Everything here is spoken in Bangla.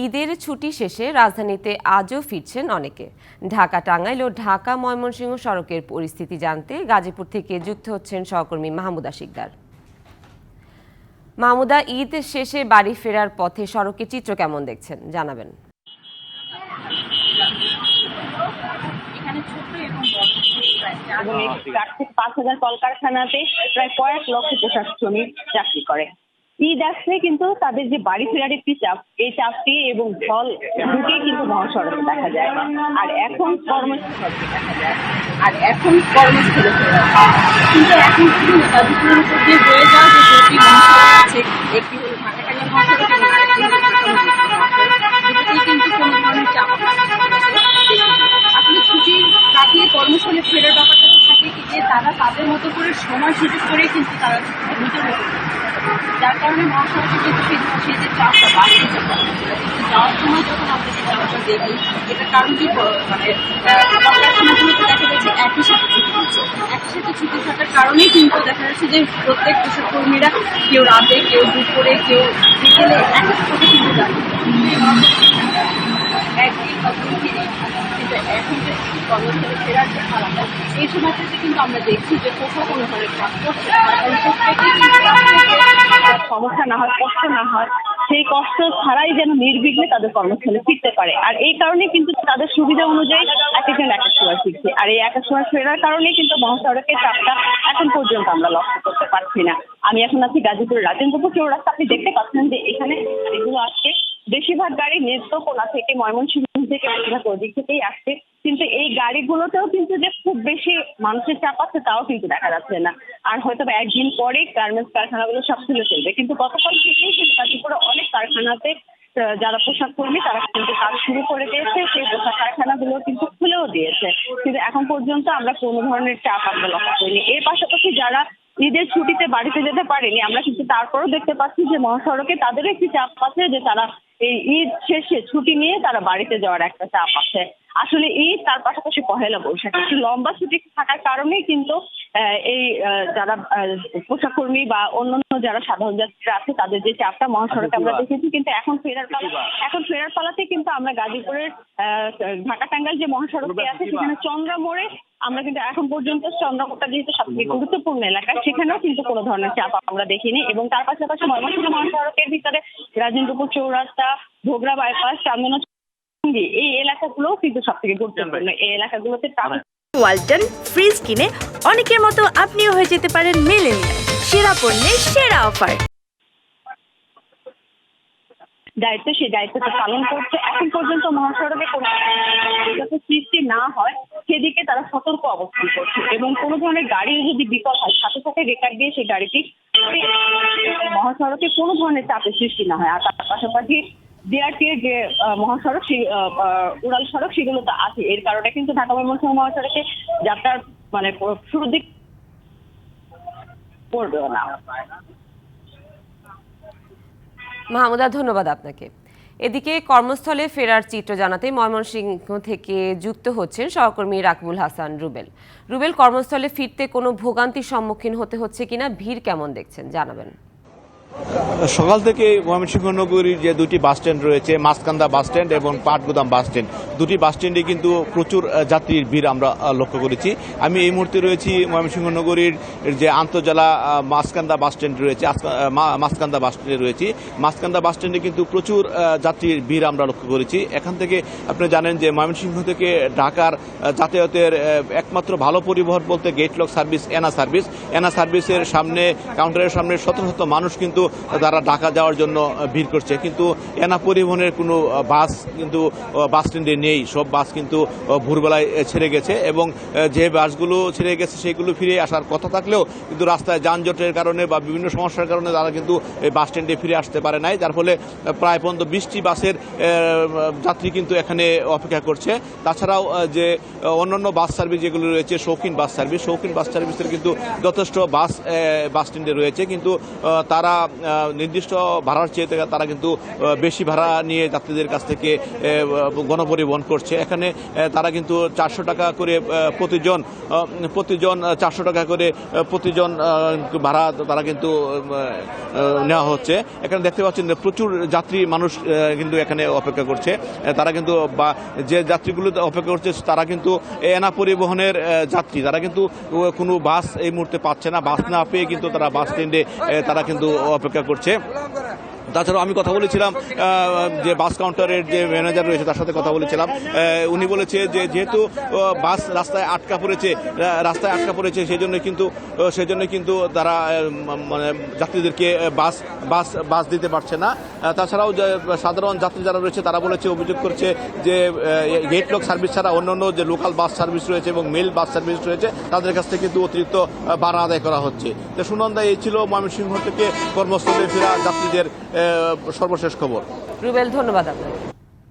ঈদের ছুটি শেষে রাজধানীতে আজও ফিরছেন অনেকে। ঢাকা টাঙ্গাইল ও ঢাকা ময়মনসিংহ সড়কের পরিস্থিতি জানতে গাজীপুর থেকে যুক্ত হচ্ছেন সহকর্মী মাহমুদা শিকদার। মাহমুদা, ঈদ শেষে বাড়ি ফেরার পথে সড়কের চিত্র কেমন দেখছেন জানাবেন। এবং এই 4 থেকে 5,000 কলকারখানাতে প্রায় কয়েক লক্ষ পোশাক শ্রমিক চাকরি করে। ঈদ আসলে কিন্তু তাদের যে বাড়ি ফেরার একটি চাপ, এই চাপটি এবং ফল দুটোই কিন্তু মহাসড়কে দেখা যায়। আর এখন কর্মস্থলে দেখা যায়, কিন্তু এখন কিন্তু গাজীপুরের উপর দিয়ে বয়ে যাওয়া যে দুটি মহাসড়ক আছে, একটি হলো ঢাকা টাঙ্গাইল মহাসড়ক এবং আরেকটি হলো কিন্তু কোনো ধরনের চাপ আসলে ছুটি কাটিয়ে কর্মস্থলে ফেরার ব্যাপারটা থাকে কি যে তারা তাদের মতো করে সময় সুযোগ করে কিন্তু তারা নিজের মতো, যার কারণে মহাসড়কে কিন্তু সেই যে চাপটা বাড়ছে যাওয়ার সময় যখন আমরা যে চাপটা দেখি, এটার কারণ কি মানে কলকারখানাগুলোতে দেখা যাচ্ছে একই সাথে ছুটি থাকার কারণেই কিন্তু দেখা যাচ্ছে যে প্রত্যেক পোশাক কর্মীরা কেউ রাতে, কেউ দুপুরে, কেউ বিকেলে এক এক সাথে কিন্তু যাচ্ছে একদিন বা দুদিন। কিন্তু এখন যে কর্মস্থলে ফেরার যে খারাপটা, এই সময়টাতে কিন্তু আমরা দেখছি যে কোথাও কোনো ধরনের কাজ করছে, সমস্যা না হয়, কষ্ট না হয়, সেই কষ্ট ছাড়াই যেন নির্বিঘ্নে তাদের কর্মস্থলে ফিরতে পারে। আর এই কারণে কিন্তু তাদের সুবিধা অনুযায়ী একজন এক এক সময় ফিরছে। আর এই এক এক সময় ফেরার কারণেই কিন্তু মহাসড়কের চাপটা এখন পর্যন্ত আমরা লক্ষ্য করতে পারছি না। আমি এখন আছি গাজীপুরের রাজেন্দ্রপুর চৌরাস্তা। আপনি দেখতে পাচ্ছেন যে এখানে এগুলো আসছে, বেশিরভাগ গাড়ি নেত্রকোনা থেকে, ময়মনসিংহ থেকে, বেশিরভাগ ওদিক থেকেই আসছে। কিন্তু এই গাড়িগুলোতেও কিন্তু যে খুব বেশি মানুষের চাপ আছে তাও কিন্তু দেখা যাচ্ছে না। আর হয়তো একদিন পরে গার্মেন্টস কারখানাগুলো সব খুলে ফেলবে। কিন্তু গতকাল থেকেই কিন্তু গাজীপুরে অনেক কারখানাতে যারা পোশাক কর্মী তারা কিন্তু কাজ শুরু করে দিয়েছে, সেই পোশাক কারখানাগুলো কিন্তু খুলেও দিয়েছে। কিন্তু এখন পর্যন্ত আমরা কোনো ধরনের চাপ আমরা লক্ষ্য করিনি। এর পাশাপাশি যারা ঈদের ছুটিতে বাড়িতে যেতে পারেনি, আমরা কিন্তু তারপরেও দেখতে পাচ্ছি যে মহাসড়কে তাদেরও একটি চাপ আছে, যে তারা এই ঈদ শেষে ছুটি নিয়ে তারা বাড়িতে যাওয়ার একটা চাপ আছে। আসলে ঈদ তার পাশাপাশি পহেলা বৈশাখ, একটু লম্বা ছুটি থাকার কারণেই কিন্তু এই যারা পোশাক কর্মী বা অন্যান্য যারা সাধারণ যাত্রীরা আছে তাদের যে চাপটা মহাসড়কে আমরা দেখেছি। কিন্তু এখন ফেরার পালাতে কিন্তু আমরা গাজীপুরের ঢাকা টাঙ্গাইল যে মহাসড়কটি আছে সেখানে চন্দ্রা মোড়ে আমরা কিন্তু এখন পর্যন্ত, চন্দ্রমোড়টা যেহেতু সবচেয়ে গুরুত্বপূর্ণ এলাকা, সেখানেও কিন্তু কোনো ধরনের চাপ আমরা দেখিনি। এবং তার পাশাপাশি ময়মনসিংহ মহাসড়কের ভিতরে রাজেন্দ্রপুর চৌরাস্তা, ভোগড়া বাইপাস, চান্দনা, এই এলাকাগুলোও কিন্তু সব থেকে গুরুত্বপূর্ণ। এই এলাকাগুলোতে ওয়ালটন ফ্রিজ কিনে অনেকের মতো আপনিও হয়ে যেতে পারেন মিলেনিয়াল। সেরা পণ্যের সেরা অফার, দায়িত্ব সেই দায়িত্বটা পালন করছে। এখন পর্যন্ত মহাসড়কে কোনো যাতে সৃষ্টি না হয় সেদিকে তারা সতর্ক অবস্থান করছে। এবং কোনো ধরনের গাড়ির যদি বিপদ হয়, সাথে সাথে রেকার দিয়ে সেই গাড়িটি মহাসড়কে কোনো ধরনের চাপের সৃষ্টি না হয়। আর তার পাশাপাশি ডিআরটির যে মহাসড়ক, সেই উড়াল সড়ক, সেগুলো তো আছে। এর কারণে কিন্তু ঢাকা ময়মনসিংহ মহাসড়কে যাত্রার মানে শুরুর দিক পড়বেও না। মাহমুদা, ধন্যবাদ আপনাকে। এদিকে কর্মস্থলে ফেরার চিত্র জানাতে ময়মনসিংহ থেকে যুক্ত হচ্ছেন সহকর্মী রাকিবুল হাসান রুবেল। রুবেল, কর্মস্থলে ফিরতে কোনো ভোগান্তির সম্মুখীন হতে হচ্ছে কিনা, ভিড় কেমন দেখছেন জানাবেন। সকাল থেকে ময়মনসিংহ নগরীর যে দুটি বাস স্ট্যান্ড রয়েছে, মাছকান্দা বাস স্ট্যান্ড এবং পাটগুদাম বাস স্ট্যান্ড, দুটি বাস স্ট্যান্ডে কিন্তু প্রচুর যাত্রীর ভিড় আমরা লক্ষ্য করেছি। আমি এই মুহূর্তে রয়েছি ময়মনসিংহ নগরীর যে আন্তঃজেলা মাছকান্দা বাস স্ট্যান্ড রয়েছে, মাছকান্দা বাস স্ট্যান্ডে রয়েছি। মাছকান্দা বাস স্ট্যান্ডে কিন্তু প্রচুর যাত্রীর ভিড় আমরা লক্ষ্য করেছি। এখান থেকে আপনি জানেন যে ময়মনসিংহ থেকে ঢাকার যাতায়াতের একমাত্র ভালো পরিবহন বলতে গেটলক সার্ভিস, এনা সার্ভিসের সামনে, কাউন্টারের সামনে শত শত মানুষ কিন্তু তারা ঢাকা যাওয়ার জন্য ভিড় করছে। কিন্তু এনা পরিবহনের কোনো বাস কিন্তু বাস স্ট্যান্ডে নেই। সব বাস কিন্তু ভোরবেলায় ছেড়ে গেছে এবং যে বাসগুলো ছেড়ে গেছে সেগুলো ফিরে আসার কথা থাকলেও কিন্তু রাস্তায় যানজটের কারণে বা বিভিন্ন সমস্যার কারণে তারা কিন্তু এই বাস স্ট্যান্ডে ফিরে আসতে পারে নাই। যার ফলে প্রায় পর্যন্ত 20টি বাসের যাত্রী কিন্তু এখানে অপেক্ষা করছে। তাছাড়াও যে অন্যান্য বাস সার্ভিস যেগুলো রয়েছে, শৌখিন বাস সার্ভিসের কিন্তু যথেষ্ট বাস স্ট্যান্ডে রয়েছে, কিন্তু তারা নির্দিষ্ট ভাড়ার চেয়ে তারা কিন্তু বেশি ভাড়া নিয়ে যাত্রীদের কাছ থেকে গণপরিবহন করছে। এখানে তারা কিন্তু 400 টাকা করে প্রতিজন 400 টাকা করে প্রতিজন ভাড়া তারা কিন্তু নেওয়া হচ্ছে। এখানে দেখতে পাচ্ছেন প্রচুর যাত্রী মানুষ কিন্তু এখানে অপেক্ষা করছে। তারা কিন্তু বা যে যাত্রীগুলো অপেক্ষা করছে তারা কিন্তু এনা পরিবহনের যাত্রী, তারা কিন্তু কোনো বাস এই মুহূর্তে পাচ্ছে না। বাস না পেয়ে কিন্তু তারা বাস স্ট্যান্ডে তারা কিন্তু অপেক্ষা করছে। তাছাড়াও আমি কথা বলেছিলাম যে বাস কাউন্টারের যে ম্যানেজার রয়েছে তার সাথে কথা বলেছিলাম। উনি বলেছে যে যেহেতু বাস রাস্তায় আটকা পড়েছে সেই জন্য কিন্তু তারা মানে যাত্রীদেরকে বাস দিতে পারছে না। তাছাড়াও সাধারণ যাত্রী যারা রয়েছে তারা অভিযোগ করছে যে গেট লক সার্ভিস ছাড়া অন্যান্য যে লোকাল বাস সার্ভিস রয়েছে এবং মেল বাস সার্ভিস রয়েছে তাদের কাছ থেকে কিন্তু অতিরিক্ত ভাড়া আদায় করা হচ্ছে। তো সুনন্দা, এই ছিল ময়মনসিংহ থেকে কর্মস্থলে ফেরা যাত্রীদের সর্বশেষ খবর। রুবেল, ধন্যবাদ আপনাকে।